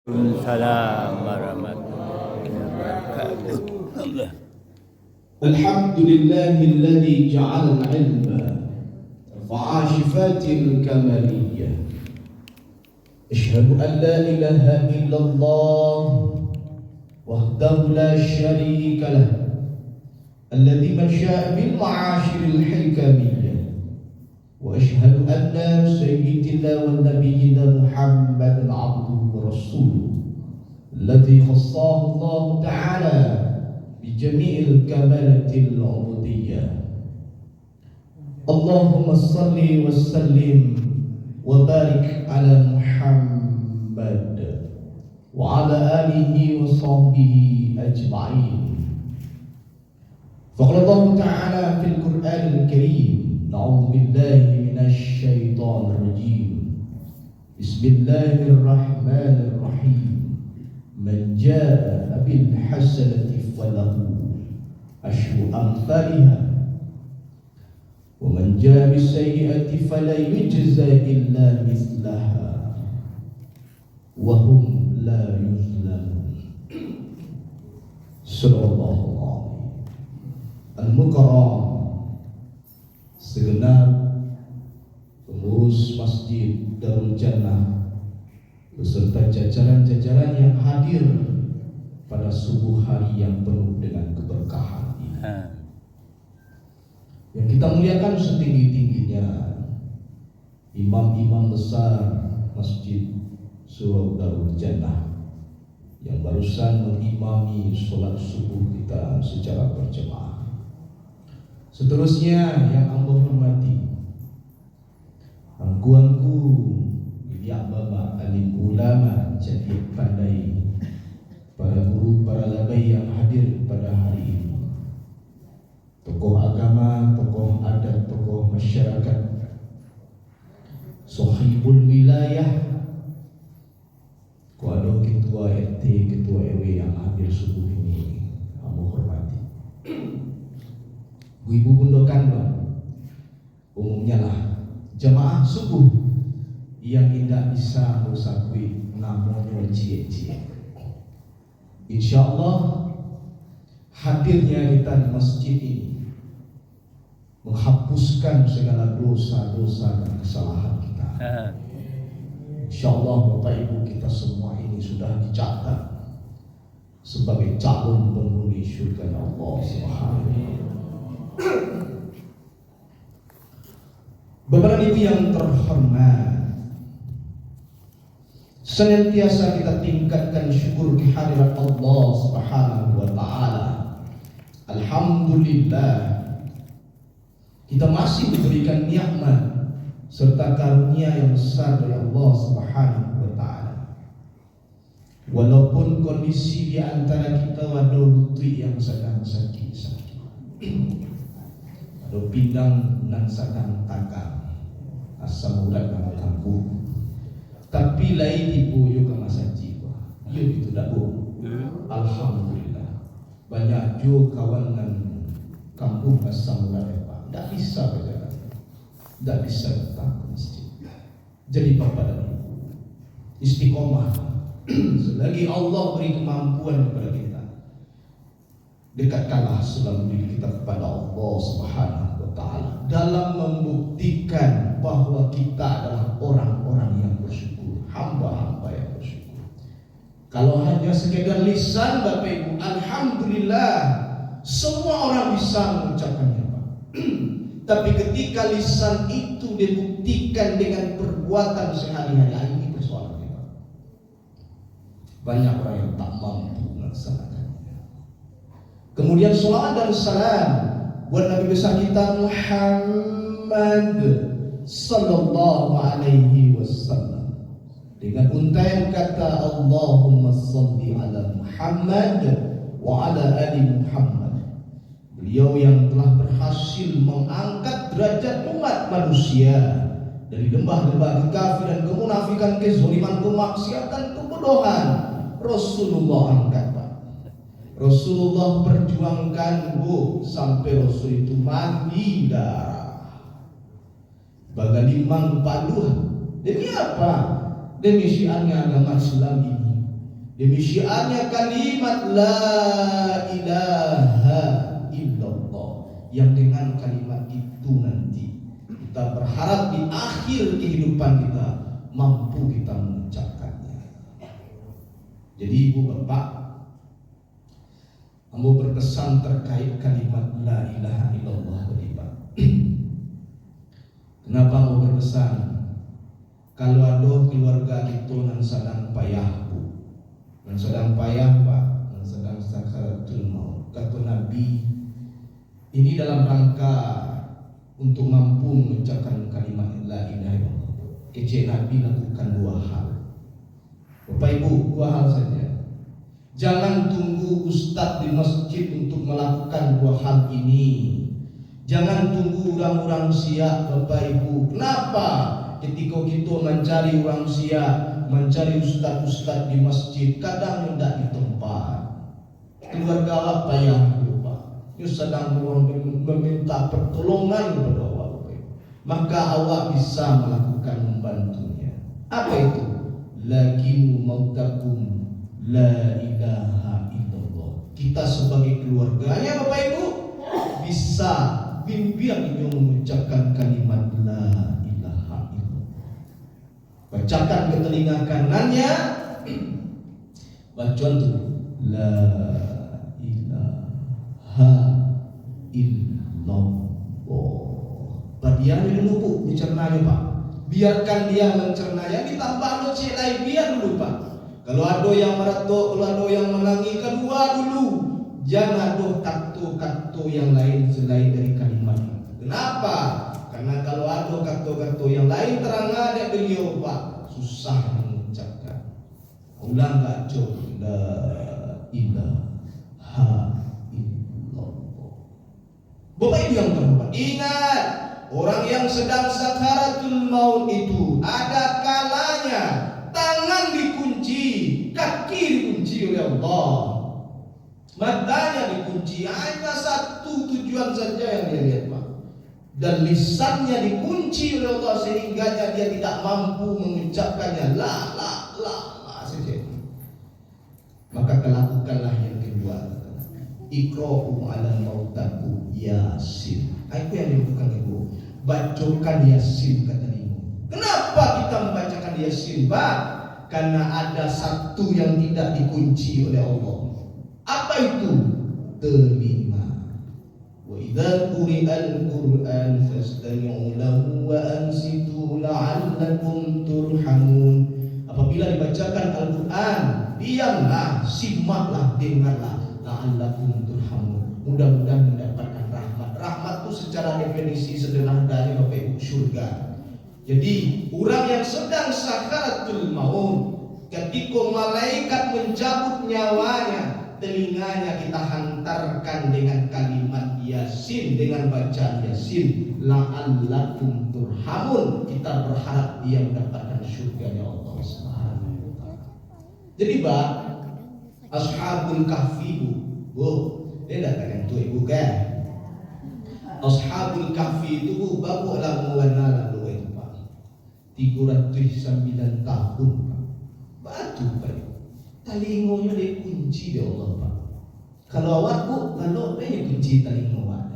Waalaikumsalam warahmatullahi wabarakatuh. الحمد لله الذي جعل العلم وعاشفات الكمالية. أشهد أن لا إله إلا الله وحده لا شريك له الذي من شاء بالمعاشر الحكمية. وأشهد أن سيدنا ونبينا محمد عبده ورسوله الذي خصه الله تعالى بجميع الكمالة العبودية. اللهم صل وسلم وبارك على محمد وعلى آله وصحبه أجمعين. فقال الله تعالى في القرآن الكريم: أعوذ بالله من الشيطان الرجيم. بسم الله الرحمن الرحيم. من جاء بالحسنة فله عشر أمثالها ومن جاء بالسيئة فلا يجزى إلا مثلها وهم لا يظلمون. صدق الله العظيم. Al-Mukarram, segenap pengurus Masjid Darul Jannah beserta jajaran-jajaran yang hadir pada subuh hari yang penuh dengan keberkahan ini, yang kita muliakan setinggi-tingginya imam-imam besar Masjid Surau Darul Jannah yang barusan mengimami sholat subuh kita secara berjemaah. Seterusnya yang Allah hormati, angku-angku yang bapak alim ulama jadi pandai, para guru, para labai yang hadir pada hari ini, tokoh agama, tokoh adat, tokoh masyarakat, sahibul wilayah, kuado ketua RT, ketua RW yang hadir subuh ini, Allah hormati. Ibu bundokan umumnya lah jamaah subuh yang tidak bisa musafir namanya cie-cie. Insya Allah hadirnya kita di masjid ini menghapuskan segala dosa-dosa dan kesalahan kita. Insya Allah Bapak Ibu kita semua ini sudah dicatat sebagai calon penghuni surga Allah Subhanahu wa Ta'ala. Bapak Ibu yang terhormat, senantiasa kita tingkatkan syukur kehadirat Allah Subhanahu wa Ta'ala. Alhamdulillah, kita masih diberikan nikmat serta karunia yang besar dari Allah Subhanahu wa Ta'ala. Walaupun kondisi di antara kita waduh yang sedang sakit-sakit, ada pindang dan sedang takang, asam urat dan kampung. Tapi lain ibu juga masa jiwa, itu tidak bu. Alhamdulillah, banyak juga kawan dan kampung asam urat tidak bisa berjalan, tidak bisa datang ke masjid. Jadi bapak dan ibu istiqomah, selagi Allah beri kemampuan kepada kita, dekatkanlah selalu diri kita kepada Allah Subhanahu wa Ta'ala dalam membuktikan bahwa kita adalah orang-orang yang bersyukur, hamba-hamba yang bersyukur. Kalau hanya sekedar lisan Bapak Ibu, alhamdulillah, semua orang bisa mengucapkannya, Pak. Tapi ketika lisan itu dibuktikan dengan perbuatan sehari-hari, ini persoalan kita. Banyak orang yang tak mampu melaksanakannya. Kemudian salawat dan salam buat Nabi besar kita Muhammad sallallahu alaihi wasallam, dengan untaian kata Allahumma salli ala Muhammad wa ala ali Muhammad. Beliau yang telah berhasil mengangkat derajat umat manusia dari lembah-lembah kekafiran, kemunafikan, kezaliman, kemaksiatan, kebodohan. Rasulullah angkat, Pak. Rasulullah perjuangkan sampai Rasul itu mandi darah. Bagalimang paduh. Demi apa? Demi syiarnya agama Islam ini. Demikiannya kalimat la ilaha illallah, yang dengan kalimat itu nanti kita berharap di akhir kehidupan kita mampu kita mengucapkannya. Jadi ibu bapak, ambo berpesan terkait kalimat la ilaha illallah tadi pak. Kenapa ambo berpesan? Kalau ada keluarga itu yang sedang payah bu, yang sedang payah pak, yang sedang sakaratul maut, kata Nabi, ini dalam rangka untuk mampu mengucapkan kalimat la ilaha illallah. Kecil Nabi lakukan dua hal. Bapak ibu, dua hal saja. Jangan tunggu ustaz di masjid untuk melakukan dua hal ini. Jangan tunggu orang-orang siap bapak ibu. Kenapa? Ketika kita mencari orang siap, mencari ustaz-ustaz di masjid, kadang tidak di tempat. Keluarga apa yang lupa? Dia sedang meminta pertolongan kepada awak, maka awak bisa melakukan membantunya. Apa itu? Lakin mautakum la ilaha illallah. Kita sebagai keluarganya bapak ibu bisa bimbing yang mengucapkan kalimat la ilaha illallah. Bacakan ke telinga kanannya, bacaan tu la ilaha illallah. Biar dulu bu, dicernanya pak. Biarkan dia mencernanya, ditambah lo cek lain, biar dulu pak. Kalau ada yang meratuk, kalau ada yang menangis, kedua dulu. Jangan ada kata-kata yang lain selain dari kalimat. Kenapa? Karena kalau ada kata-kata yang lain terang ada beliau pak, susah mengucapkan. Ulang gak jauh, la ilaha illallah. Bapak ibu yang terhormat, ingat, orang yang sedang sakaratul maut itu ada kalanya tangan dikunci, kaki dikunci oleh Allah, matanya dikunci. Hanya satu tujuan saja yang dia lihat pak, dan lisannya dikunci oleh Allah sehingga dia tidak mampu mengucapkannya la saja. Maka lakukanlah yang kedua, iqra'u ala mautaku yasin. Itu yang dilakukan ibu, bacakan yasin kata ibu. Kenapa kita membacakan yasin pak? Karena ada satu yang tidak dikunci oleh Allah. Apa itu? Telinga. Wa idza quri'al Qur'an fastami'u lahu wa ansitu la'allakum turhamun. Apabila dibacakan Al-Quran, diamlah, simaklah, dengarlah, la'allakum turhamun. Mudah-mudahan mendapatkan rahmat. Rahmat itu secara definisi sederhananya bapak ibu surga. Jadi orang yang sedang sakaratul maut, ketika malaikat mencabut nyawanya, telinganya kita hantarkan dengan kalimat yasin, dengan bacaan yasin, la'allakum turhamun. Kita berharap dia mendapatkan surganya Allah Subhanahu wa taala. Jadi pak, ashabul kahfi bu, dia datangkan tu ibu kan? Ashabul kahfi itu bu, babu lah muwana lalu itu pak. 309 tahun pak. Batu pak. Talingonya dikunci dia Allah pak. Kalau awak bu, kalau dia kunci talingo awak.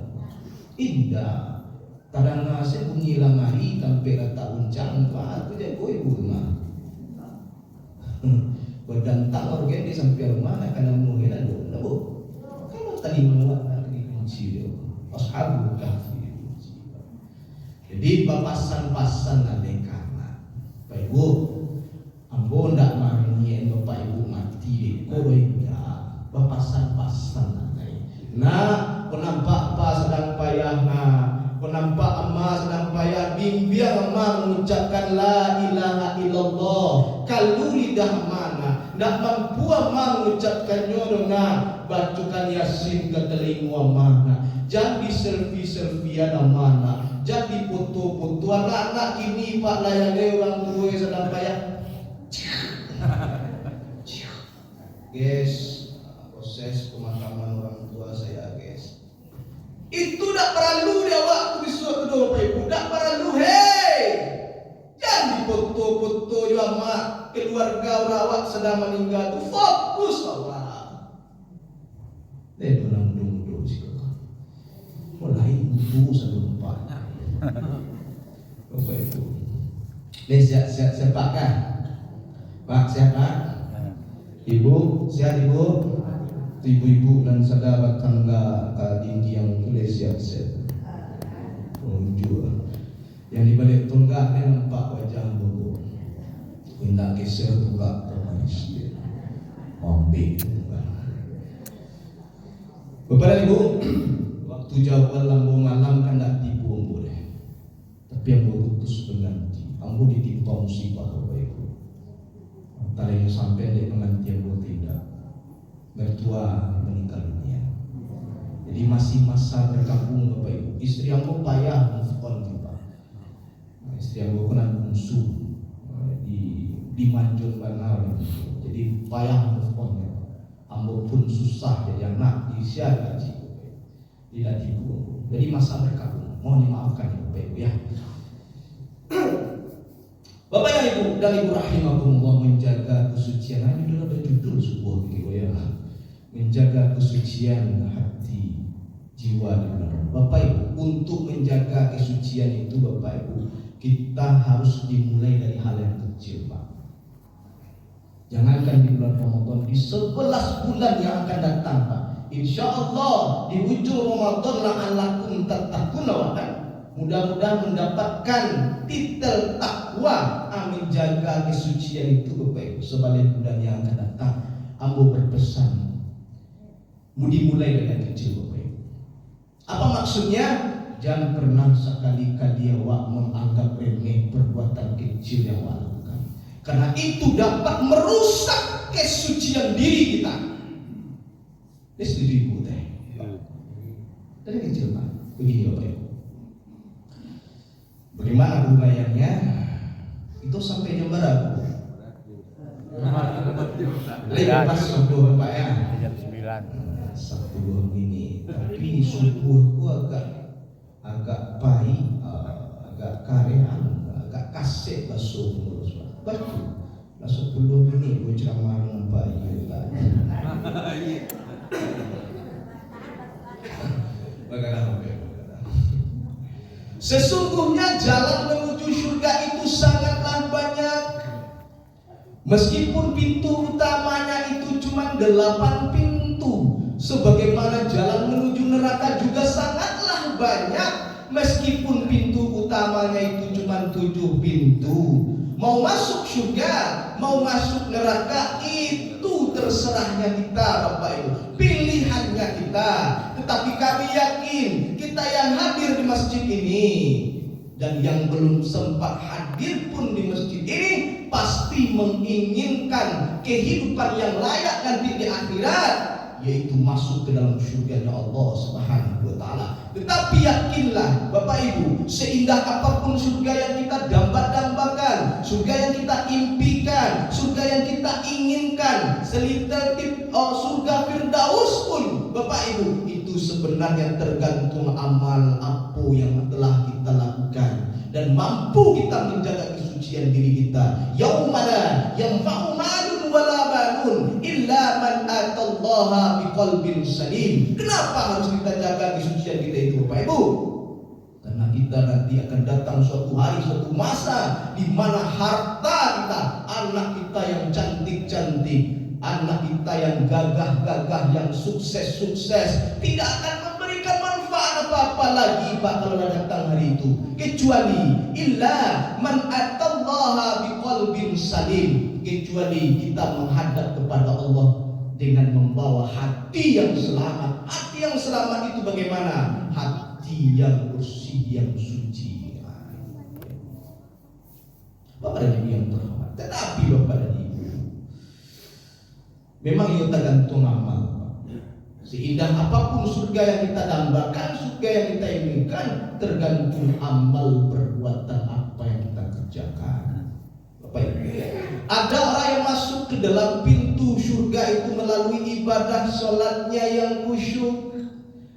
Indah. Kadang saya bunyi lamari sampai kata uncang pak. Aku dia koi bu mah. Badan tak orang dia sampai rumah nak kena muhilan bu. Nak bu. Kalau talingo awak nak dikunci dia. Ashabul kahfi. Jadi papasan-pasan ada karena Pak Ibu, ambo ndak main bapak ibu mati deh, koro ya, papasan-pasan ada. Nah, penampak apa sedang payah penampak emak sedang payah, bimbing emak mengucapkan la ilaha illallah. Kalau lidah mana, ndak mampu emak mengucapkannya dengan bacakan yasin ke telinga mana. Jadi selfie-selfiean mana, jadi foto-foto anak-anak ini pak layani orang tua sedang payah. Guys, proses pemakaman orang tua saya guys, itu tak perlu dia waktu disuruh kedua bapak ibu, tak perlu hei, jangan foto-foto juga mak. keluarga awak sedang meninggal tu fokus awak. Dia pernah mudah-mudah sih kau. Mulai mudah sebelum pak. Bapak Ibu. Ini siapa kan? Pak siapa? Ibu, siapa ibu? Ibu-ibu dan saudara tangga tinggi yang boleh siap-siap. Yang di balik tunggak ni nampak wajah bobo. Hendak geser tunggak termanis dia. Ambil tunggak. Bapak dan Ibu, waktu jawab lambung malam kan tak tipu boleh. Tapi yang berutus pengganti, ambo ditimpa musibah Bapak Ibu. Antara yang sampai dia pengganti ambo tidak. Mertua meninggal dunia. Jadi masih masa berkabung Bapak Ibu. Istri ambo payah move on juga. Istri ambo kena musuh di Manjung Banal. Jadi payah move on ya. Ambo pun susah jadi anak di usia gaji. Tidak tipu. Jadi masa berkabung. Mohon dimaafkan ya Bapak Ibu ya. Bapak dan Ibu dan Ibu rahimakumullah, menjaga kesucian. Ini dulu ada judul sebuah video ya. Menjaga kesucian hati, jiwa dan roh. Bapak Ibu, untuk menjaga kesucian itu Bapak Ibu, kita harus dimulai dari hal yang kecil Pak. Jangankan di bulan Ramadan, di 11 bulan yang akan datang Pak. Insya Allah di ujung Ramadan la'allakum tattaqun. Mudah-mudahan mendapatkan titel takwa. Menjaga kesucian itu Bapak Ibu. Sebalik bulan yang akan datang, ambo berpesan dimulai dari yang kecil Bapak Ibu. Apa maksudnya? Jangan pernah sekali-kali awak menganggap remeh perbuatan kecil yang awak lakukan, karena itu dapat merusak kesucian diri kita. Ini setuju Ibu teh? Dari kecil Pak. Begini Bapak Ibu. Bagaimana uraiannya? Itu sampai jam berapa? Lepas subuh Bapak ya. Jam 9. Satu ini. Tapi subuhku agak pahit, agak karean, agak kasih basuh ngurus Pak. Betul. Masuk 10 menit gue ceramah dengan Pak Yu tadi. Bagaimana Bapak? Sesungguhnya jalan menuju surga itu sangatlah banyak. Meskipun pintu utamanya itu cuma 8 pintu, sebagaimana jalan menuju neraka juga sangatlah banyak. Meskipun pintu utamanya itu cuma 7 pintu. Mau masuk surga, mau masuk neraka, itu terserahnya kita Bapak Ibu. Pilihannya kita. Tetapi kami yakin kita yang hadir di masjid ini dan yang belum sempat hadir pun di masjid ini pasti menginginkan kehidupan yang layak nanti di akhirat, yaitu masuk ke dalam surga Allah Subhanahu wa taala. Tetapi yakinlah Bapak Ibu, seindah apapun surga yang kita dambakan, surga yang kita impikan, surga yang kita inginkan, seliter surga Firdaus pun Bapak Ibu, itu sebenarnya tergantung amal apa yang telah kita lakukan dan mampu kita menjaga kesucian diri kita. Yaumana yanfa'u malun wala banun illa man atallaha biqalbin salim. Kenapa harus kita jaga kesucian kita itu Bapak Ibu? Karena kita nanti akan datang suatu hari, suatu masa di mana harta kita, anak kita yang cantik-cantik, anak kita yang gagah-gagah, yang sukses-sukses, tidak akan memberikan manfaat apa-apa lagi Pak kalau datang hari itu, kecuali illa man atallaha biqalbin salim, kecuali kita menghadap kepada Allah dengan membawa hati yang selamat. Hati yang selamat itu bagaimana? Hati yang bersih, yang suci. Bapak dan Ibu yang terhormat, tetapi Bapak dan Ibu, memang itu tergantung amal. Seindah apapun surga yang kita dambakan, surga yang kita inginkan, tergantung amal perbuatan apa yang kita kerjakan. Bapak Ibu, ada orang yang masuk ke dalam pintu surga itu melalui ibadah sholatnya yang khusyuk.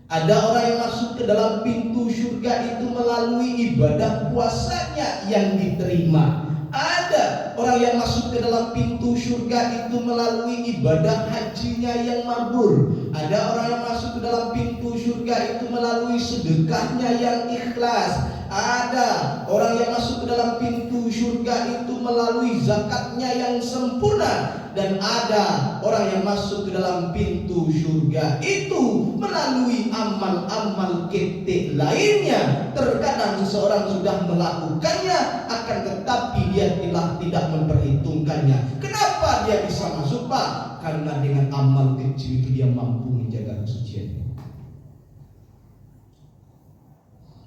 Ada orang yang masuk ke dalam pintu surga itu melalui ibadah puasanya yang diterima. Ada orang yang masuk ke dalam pintu surga itu melalui ibadah hajinya yang mabrur. Ada orang yang masuk ke dalam pintu surga itu melalui sedekahnya yang ikhlas. Ada orang yang masuk ke dalam pintu surga itu melalui zakatnya yang sempurna. Dan ada orang yang masuk ke dalam pintu surga itu melalui amal-amal ketek lainnya. Terkadang seseorang sudah melakukannya, akan tetapi dia tidak memperhitungkannya. Kenapa dia bisa masuk, Pak? Karena dengan amal kecil itu dia mampu menjaga kesuciannya.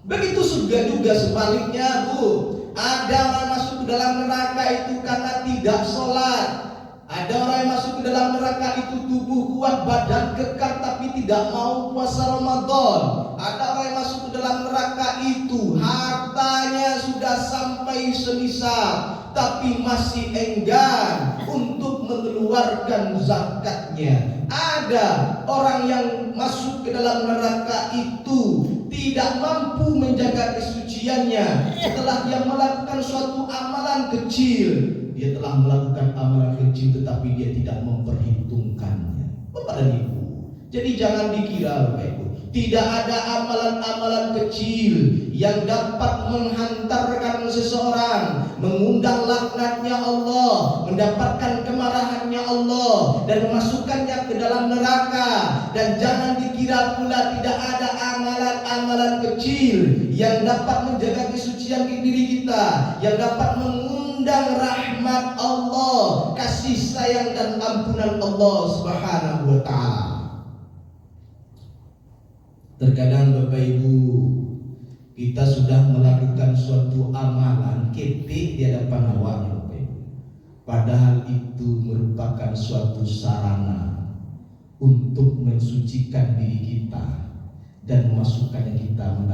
Begitu juga sebaliknya, Bu. Ada orang masuk ke dalam neraka itu karena tidak sholat. Ada orang yang masuk ke dalam neraka itu tubuh kuat, badan kekar, tapi tidak mau puasa Ramadan. Ada orang yang masuk ke dalam neraka itu hartanya sudah sampai semisal, tapi masih enggan untuk mengeluarkan zakatnya. Ada orang yang masuk ke dalam neraka itu tidak mampu menjaga kesuciannya. Setelah dia melakukan suatu amalan kecil, dia telah melakukan amalan kecil tetapi dia tidak memperhitungkannya. Bapak dan Ibu, jadi jangan dikira Bapak Ibu, tidak ada amalan-amalan kecil yang dapat menghantarkan seseorang, mengundang laknatnya Allah, mendapatkan kemarahannya Allah, dan memasukkannya ke dalam neraka. Dan jangan dikira pula tidak ada amalan-amalan kecil yang dapat menjaga kesucian diri kita, yang dapat mengundang rahmat Allah, kasih sayang dan ampunan Allah Subhanahu wa ta'ala. Terkadang Bapak Ibu, kita sudah melakukan suatu amalan ketik di hadapan awaknya Bapak Ibu, padahal itu merupakan suatu sarana untuk mensucikan diri kita dan memasukkannya kita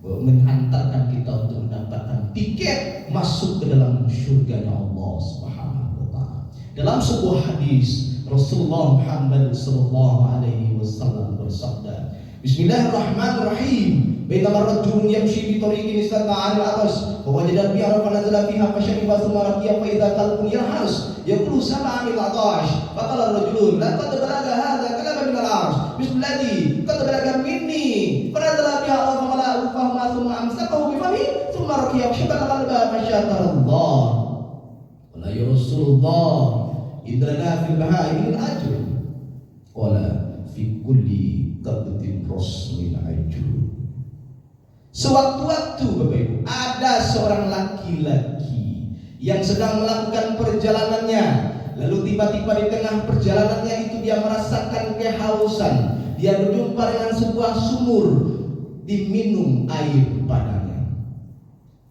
menghantarkan kita untuk mendapatkan tiket masuk ke dalam surganya Allah Subhanahu wa ta'ala. Dalam sebuah hadis, Rasulullah Muhammad sallallahu alaihi wasallam bersabda, Bismillahirrahmanirrahim. Bainama rajulun yamshi bi tariqin istata'a 'ala al-atas wa wajada bi'ara fa nazala fiha fa shariba thumma raqiya fa idza qalbun yarhas yaqulu sam'a min al-'atash fa qala ar-rajulun laqad balagha hadha kalama min al-'arsh bismillah qad balagha minni fa nazala bi'ara fa mala'u fahma thumma amsakahu bi famihi thumma raqiya fa shaqqa qalba fa syakara Allah wala ya Rasulullah idrana fil baha'il al-ajr wala fi kulli qabtin rasulil ajr. Sewaktu-waktu Bapak Ibu, ada seorang laki-laki yang sedang melakukan perjalanannya, lalu tiba-tiba di tengah perjalanannya itu dia merasakan kehausan. Dia berjumpa dengan sebuah sumur, diminum air padanya.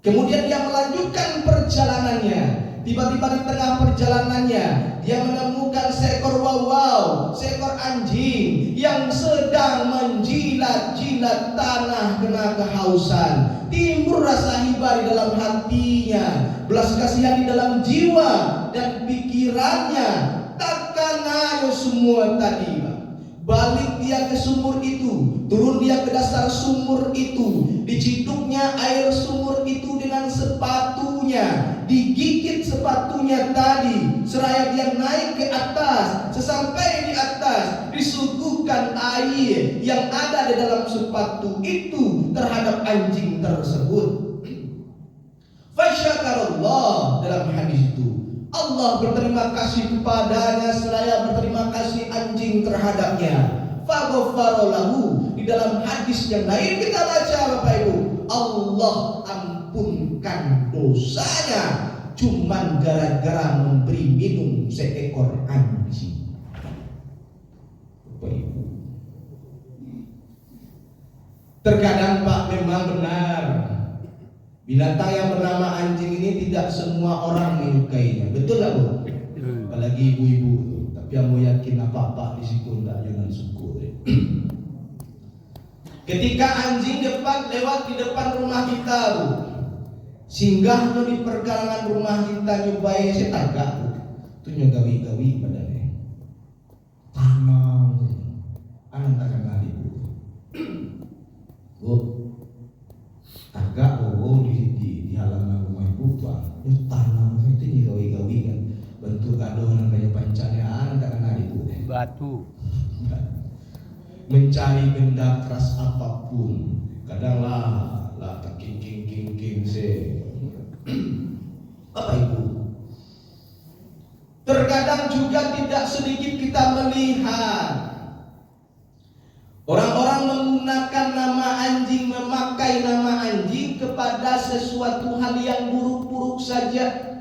Kemudian dia melanjutkan perjalanannya. Tiba-tiba di tengah perjalanannya dia menemukan seekor wawau, seekor anjing yang sedang menjilat-jilat tanah kena kehausan. Timbul rasa hibah di dalam hatinya, belas kasihan di dalam jiwa dan pikirannya. Takkan ayo semua tadi, balik dia ke sumur itu, turun dia ke dasar sumur itu, diciduknya air sumur itu dengan sepatunya, digigit sepatunya tadi, seraya dia naik ke atas. Sesampai di atas, disuguhkan air yang ada di dalam sepatu itu terhadap anjing tersebut. Fasyakarallah, dalam hadis itu Allah berterima kasih kepadanya seraya berterima kasih anjing terhadapnya. Faghfaralahu, di dalam hadis yang lain kita baca Bapak Ibu, Allah ampunkan dosanya cuman gara-gara memberi minum seekor anjing. Bapak Ibu, terkadang Pak memang benar, binatang yang bernama anjing ini tidak semua orang menyukainya. Betul lah Bu? Apalagi ibu-ibu. Tapi yang mau yakin apa-apa di situ enggak, jangan syukur. Ketika anjing lewat di depan rumah kita Bu, singgah di perkarangan rumah kita nyobain setagak Bu, itu nyogawi-gawi badannya tanam antakan kali Bu, agak di halaman rumah ibu Pak, tanam batu. Mencari benda keras apapun, kadanglah kingking se. Bapak Ibu, terkadang juga tidak sedikit kita melihat orang-orang menggunakan nama anjing, memakai nama anjing kepada sesuatu hal yang buruk-buruk saja.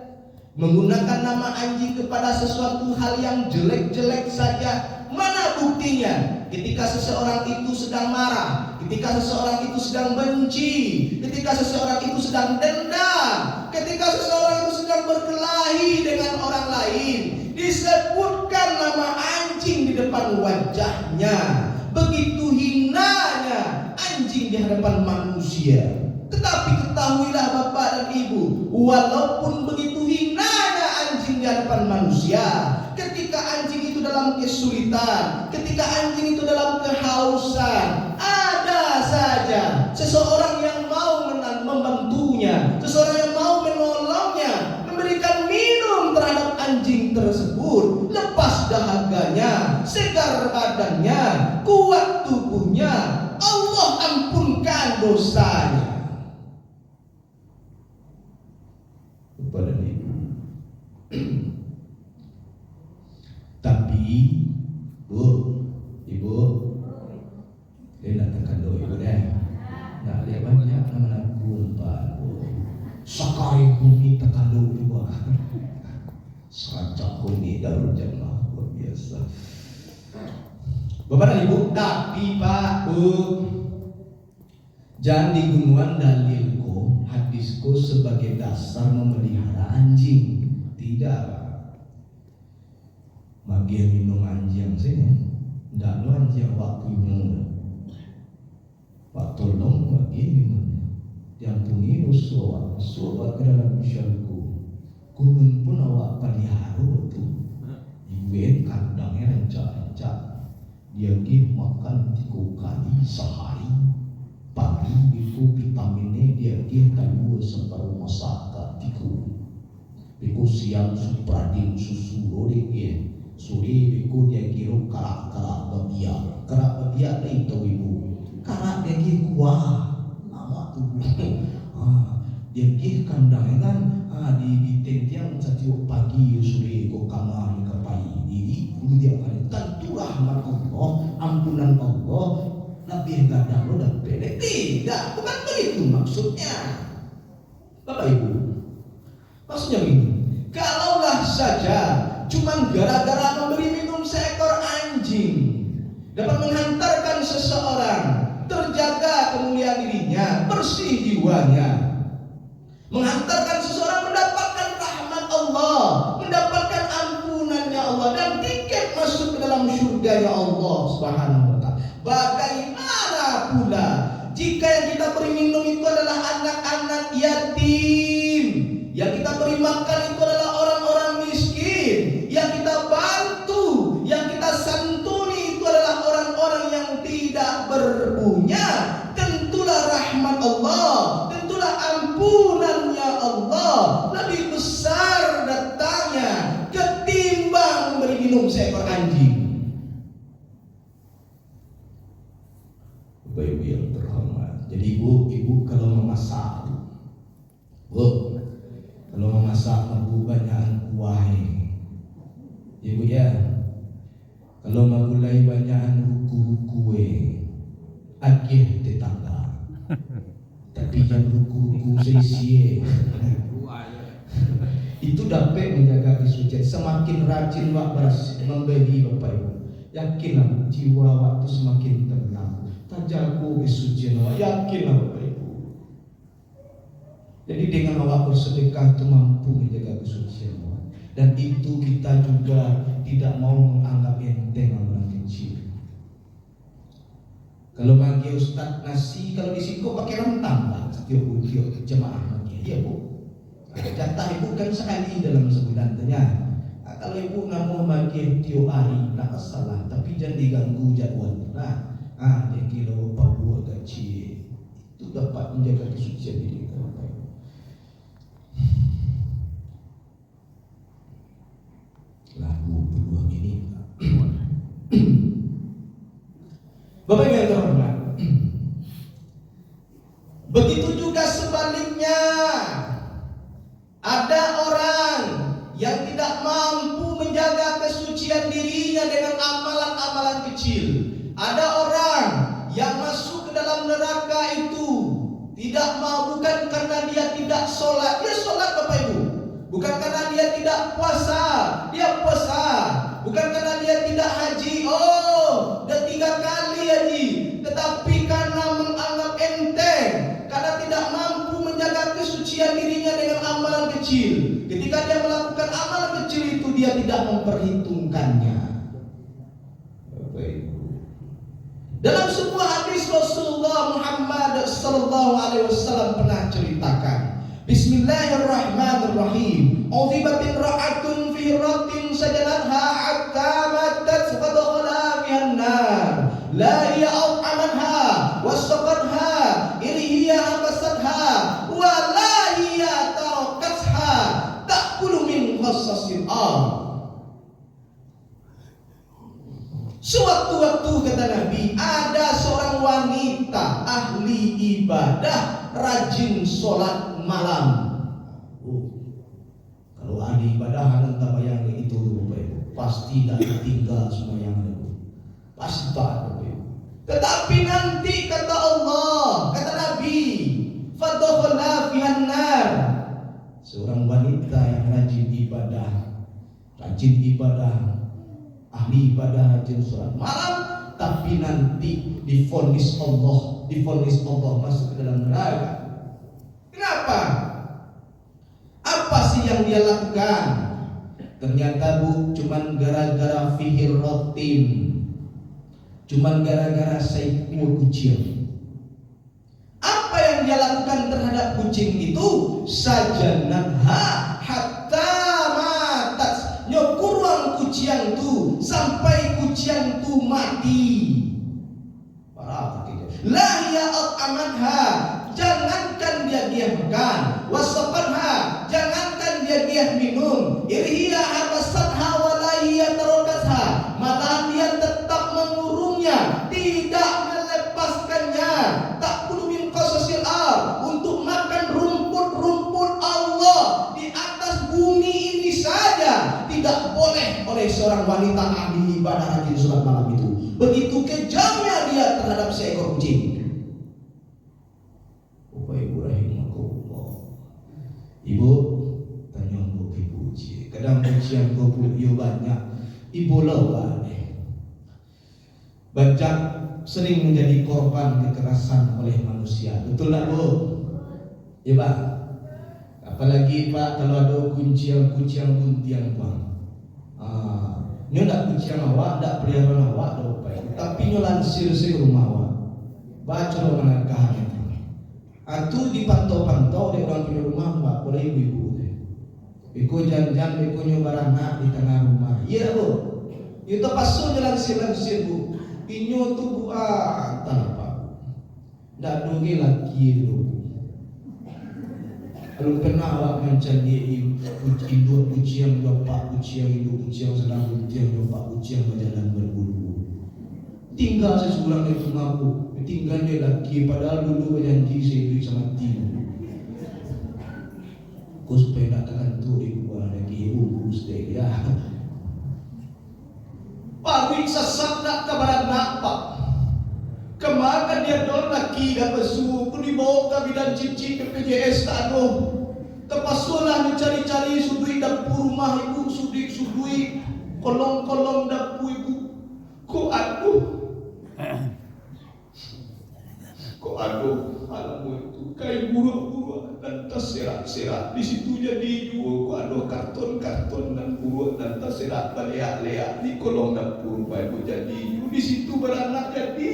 Menggunakan nama anjing kepada sesuatu hal yang jelek-jelek saja. Mana buktinya? Ketika seseorang itu sedang marah, ketika seseorang itu sedang benci, ketika seseorang itu sedang dendam, ketika seseorang itu sedang berkelahi dengan orang lain, disebutkan nama anjing di depan wajahnya. Begitu hinanya anjing di hadapan manusia. Tetapi ketahuilah Bapak dan Ibu, walaupun begitu hinanya anjing di hadapan manusia, ketika anjing itu dalam kesulitan, ketika anjing itu dalam kehausan, ada saja seseorang yang mau membantunya, seseorang yang mau menolongnya, memberikan minum terhadap anjing tersebut. Lepas dahaganya, segar badannya, kuat tubuhnya, Allah ampunkan dosanya. Kepada Ibu. Tapi Ibu, dia nak tekan doa Ibu deh. Nak lihat banyak nama kumpa. Sakai bumi tekan doa juga. Seracak bumi darul jannah, luar biasa. Bapak dan Ibu, tapi Pak Bu, jangan digunakan dalilku, hadisku sebagai dasar memelihara anjing. Tidak. Bagi yang minum anjing sini, tidak lo anjing waktu minum, waktu tolong bagi minumnya. Diampuni dosa, sobat ke dalam syurga. Kunun pun awak pelihara tu, iben kandangnya rancak-rancak. Dia pergi makan 3 kali sehari. Pagi itu vitaminnya dia pergi tahu separuh masak tiku. Biku siang supradin susu lori sore biku dia kira karak babia lain tahu Ibu. Karak dia kira kuah nama tu. Dia pergi kandang kan di tiang setiap pagi sore ko kamar ke pai diri dia akan tentu rahmat Allah, ampunan Allah lebih gadang lo dan pendek. Tidak, bukan begitu maksudnya Bapak Ibu. Maksudnya begini, kalaulah saja cuman gara-gara memberi minum seekor anjing dapat menghantarkan seseorang terjaga kemuliaan dirinya, bersih jiwanya, menghantarkan seseorang mendapatkan rahmat Allah, mendapatkan ampunannya Allah, dan tiket masuk ke dalam surganya Allah Subhanahu wa ta'ala. Bagaimana pula jika yang kita beri minum itu adalah anak-anak yatim, yang kita beri makan itu adalah orang-orang miskin, yang kita bantu, yang kita santuni itu adalah orang-orang yang tidak berpunya. Tentulah rahmat Allah, tentulah ampunannya Allah lebih besar datangnya ketimbang memberi minum seekor anjing. Bapak Ibu yang terhormat, jadi ibu kalau memasak, kalau memasak Ibu banyak kuah, Ibu ya. Kalau memulai banyak ruku-ruku, akeh tetangga. Tapi yang ruku-ruku sia-sia. Itu dapat menjaga kesucian. Semakin rajin wak membeli Bapak Ibu, yakinlah jiwa waktu semakin tenang. Terjaga kesucian wak, yakinlah Bapak Ibu. Jadi dengan awak bersedekah itu mampu menjaga kesucian wak. Dan itu kita juga tidak mau menganggap enteng orang kecil. Kalau bagi Ustaz nasi, kalau di siko pakai rentang Pak, setiap jemaah bagi, iya Bu. Jatah Ibu kan sekali dalam sebulan tanya. Kalau Ibu nak mau bagi tiap hari, tak salah, tapi jangan diganggu jadwal. Dia kilo Papua kecil, itu dapat menjaga kesucian diri kita. Lalu 22 menit. Bapak Ibu yang terhormat, begitu juga sebaliknya, ada orang yang tidak mampu menjaga kesucian dirinya dengan amalan-amalan kecil. Ada orang yang masuk ke dalam neraka itu tidak mau, bukan karena dia tidak sholat. Dia sholat Bapak Ibu. Bukan karena dia tidak puasa. Dia puasa. Bukan karena dia tidak haji. Oh, udah 3 kali haji. Tetapi karena menganggap enteng, karena tidak mampu menjaga kesucian dirinya dengan amalan kecil. Ketika dia melakukan amalan kecil itu, dia tidak memperhitungkannya. Dalam sebuah hadis Rasulullah Muhammad sallallahu alaihi wasallam pernah ceritakan, Bismillahirrahmanirrahim. Uzibatin ra'atun fi ratin sajalatha hatta matat fadakhala fihan nar. La hiya au'amanha wasaqadha ilhiya abasadha wa la hiya tarakatha ta'kulu min khassasil ard. Sewaktu-waktu kata Nabi, ada seorang wanita ahli ibadah, rajin sholat malam. Kalau ahli ibadah anda bayang itu, pasti tidak tinggal sembahyang itu, pasti tak. Tetapi nanti kata Allah, kata Nabi, fadakhala fihan nar. Seorang wanita yang rajin ibadah, ahli ibadah, rajin sholat malam, tapi nanti divonis Allah masuk ke dalam neraka. Kenapa? Apa sih yang dia lakukan? Ternyata cuman gara-gara fihir rotim, cuman gara-gara saipul kucing. Apa yang dia lakukan terhadap kucing itu? Sajanatha hatta matat, nyokurang kucing tu sampai kucing tu mati. La ya'at amanha, jangankan dia makan, wasaqanha, jangankan dia minum, irhiya habasatha wa la hiya tarakatha, malah dia tetap mengurungnya, tidak melepaskannya. Tak perlu min qasasil ard, untuk makan rumput-rumput Allah di atas bumi ini saja tidak boleh oleh seorang wanita ahli ibadah rajin sholat malam itu. Begitu kejamnya dia terhadap seekor kucing. Bapak Ibu rahimakumullah. Ibu tanya ibu kucing. Kadang kucing ibu banyak, ibu lelah deh. Banyak sering menjadi korban kekerasan oleh manusia. Betul tak Bu? Ya Pak. Apalagi Pak kalau ada kucing guntiang Bang. Ini tak kucing awak, tak peliharaan awak, tapi nyo lansir rumah awak. Baca lo menangkah itu. Atu dipantau-pantau di orang punya rumah mbak, boleh ibu-ibu. Iko jangan iko nyo baranak di tengah rumah. Iya Bu. Itu pasu lansir Bu. Inyo tu Bu apa? Ndak doge lagi itu. Kalau pernah awak mencari induk kucing, bapak kucing, induk kucing, sedang kucing, bapak kucing berjalan berburu. Tinggal seseorang itu mampu, tinggal dia lagi, padahal dulu berjanji saya sama tim. Kau supaya tak akan tu ibu lagi urus dia. Pagi sesak nak kabaran nampak. Kemakan dia don lagi dah besu, pun dibawa ke bidan cici ke PJS tanu. Terpasulah mencari-cari sudui dapur rumah ibu, sudui kolong-kolong dapur ibu. Kok aduh, alamu itu kayak buruk-buruk dan terserak-serak. Di situ jadi juga aduh karton-karton dan buruk dan terserak leak-leak di kolong dapur ibu jadi. Di situ beranak jadi.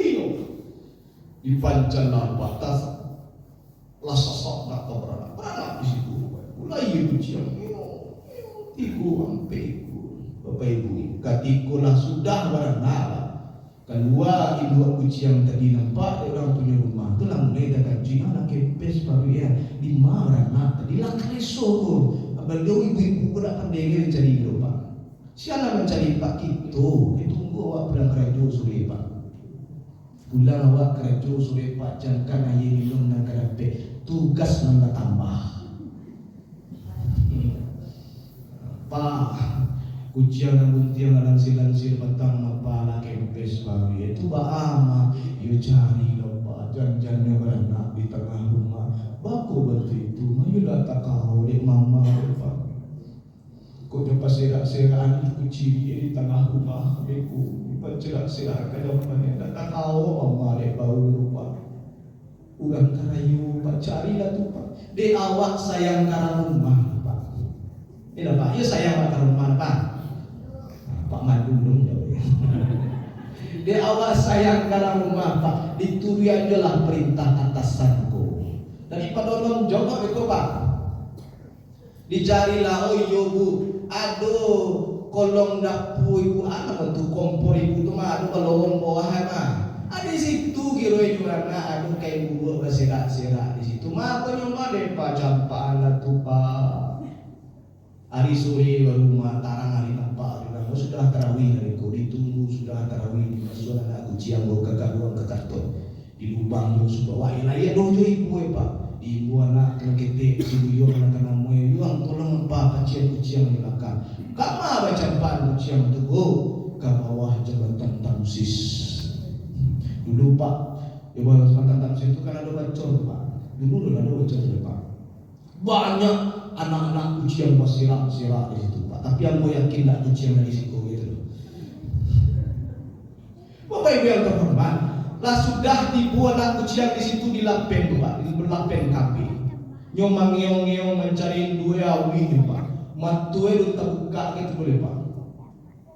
Di pancalah batas lasasok nak beranak di situ. Mulai ujian tiga sampai Bapak Ibu, katikulah sudah beranak. Keluar ibu kucing tadi nampak orang punya rumah tu lah mulai dah kaji anak kepes baru ya 5 beranak tadi lah keresok. Abang ibu-ibu pun akan dengar cari lupa. Siapa mencari Pak itu tunggu awak pulang kerja sore Pak. Pulang awak kerja sore pak jam kan air minum nang karape tugas nang tambah. Pak ujian nang buntiang alang silansir batang mapala kempes baru itu baama yo cari lo pak jangan beranak di tengah rumah baku bantu itu mayulah tak kau dek mama pak kau dapat serak-serakan kucing di tengah rumah beku bercerak-serak kalau mana tak kau mama dek bau lupa ugang karayu pak carilah tu pak dek awak sayang karena rumah pak ini pak ya sayang karena rumah pak Pak Madu dong jauh. Dia awak sayang karena rumah pak, dituri aja lah perintah atasanku. Daripada orang jawab itu pak, dicarilah oh iya bu, aduh kolong dapur ibu anak tu kompor ibu tu mah, aduh kolong bawah mah. Ada situ kira juga nak, aduh kayak bu berserak-serak di situ. Mah apa nyoma deh pak jampaan lah tu pak. Hari sore baru tarang hari nampak sudah tarawih dari kau ditunggu sudah tarawih di masjid anak kunci yang bawa kagaduan ke karton di lubang yang sudah wah ilahia dojo ibu pak ibu anak kena ketik ibu yo anak kena moe yo ang tolong apa kucian di belakang kama baca pan kucian tu ke bawah jabatan tamsis dulu pak di bawah jabatan tamsis itu kan ada bacor pak dulu ada bacor pak banyak anak-anak ujian bersirak-sirak di situ pak tapi yang mau yakin tak ujian dari situ gitu loh. Bapak Ibu yang terhormat, lah sudah dibuat anak ujian di situ di lapen pak, di lapen kapi. Nyomang ngeong mencari dua awi pak, matue lu terbuka gitu boleh pak.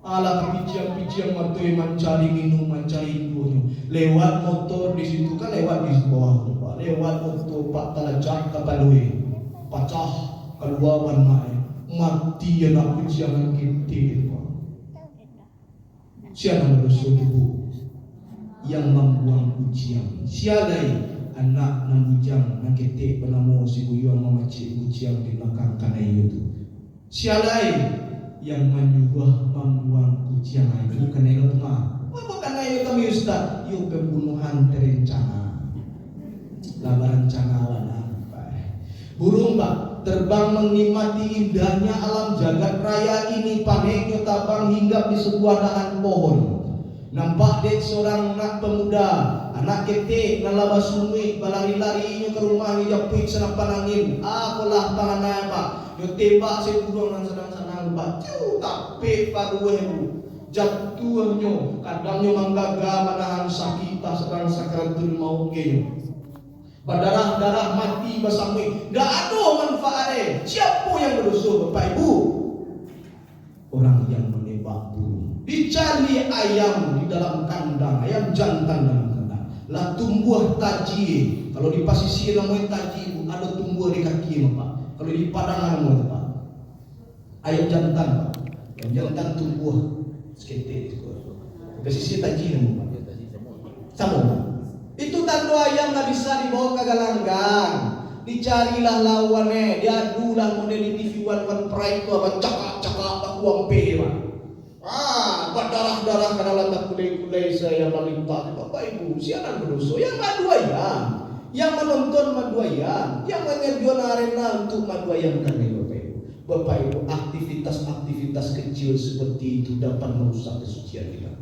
Alah kepijian matue mencari minum mencari dua lewat motor di situ kan lewat di bawah pak, lewat motor pak talajak kapalui pacah keluar warna mati anak ujian kita siapa berdosa tubuh yang membuang ujian siadai anak nang bujang nang ketik penamo si buyuan memacik ujian di belakang kanai itu siadai yang menyuruh membuang ujian itu kanai lemah apa kanai itu kami ustaz yuk pembunuhan terencana lah berencana wana burung pak terbang menikmati indahnya alam jagat raya ini panennya tabang hinggap di sebuah dahan pohon nampak dek seorang anak pemuda anak ketik nalaba sumi balari-larinya ke rumah ni japik senapan angin apalah pangannya pak yo tembak sepuluh nang senang-senang pak tapi paruwe jatuhnya kadangnya manggaga manahan sakita sedang sakaratul maut genyo berdarah-darah mati bersama gak ada manfaatnya siapa yang berdosa Bapak Ibu orang yang menembak burung dicari ayam di dalam kandang ayam jantan dalam kandang lah tumbuh taji kalau di pasisir namanya taji ada tumbuh di kaki Pak kalau di padang namanya Pak ayam jantan Pak ayam jantan tumbuh seketik pasisir taji namanya sama Pak itu tanda ayam nggak bisa dibawa ke galanggang dicarilah lawannya diadulah model di TV One Pride itu apa cakap-cakap tak uang pak berdarah-darah karena lantak kulai-kulai saya melintas Bapak Ibu siapa berdosa yang madu ayam yang menonton madu ayam yang mengajuan arena untuk madu ayam kan Bapak Ibu aktivitas-aktivitas kecil seperti itu dapat merusak kesucian kita.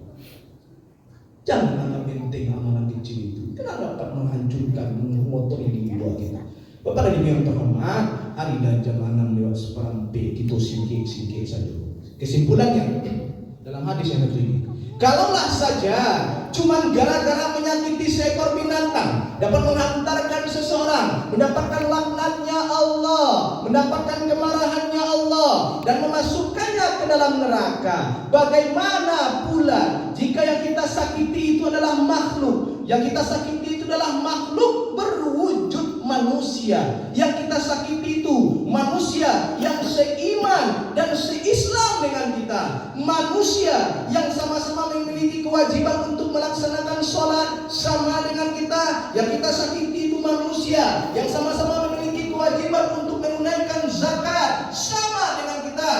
Jangan anggap penting amalan kecil itu. Karena dapat menghancurkan, mengotori jiwa kita. Bapak dan Ibu yang terhormat, hari dan jam 6 lewat seperempat kita singkir saja. Kesimpulannya dalam hadis yang ini, kalaulah saja cuman gara-gara menyakiti seekor binatang dapat menghantarkan seseorang mendapatkan laknatnya Allah, mendapatkan kemarahannya Allah dan memasukkannya ke dalam neraka. Bagaimana pula jika yang kita sakiti itu adalah makhluk, yang kita sakiti itu adalah makhluk berwujud manusia, yang kita sakiti itu manusia yang seiman dan seislam dengan kita, manusia yang sama-sama memiliki kewajiban untuk melaksanakan sholat sama dengan kita, yang kita sakiti itu manusia yang sama-sama memiliki kewajiban untuk menunaikan zakat sama dengan kita,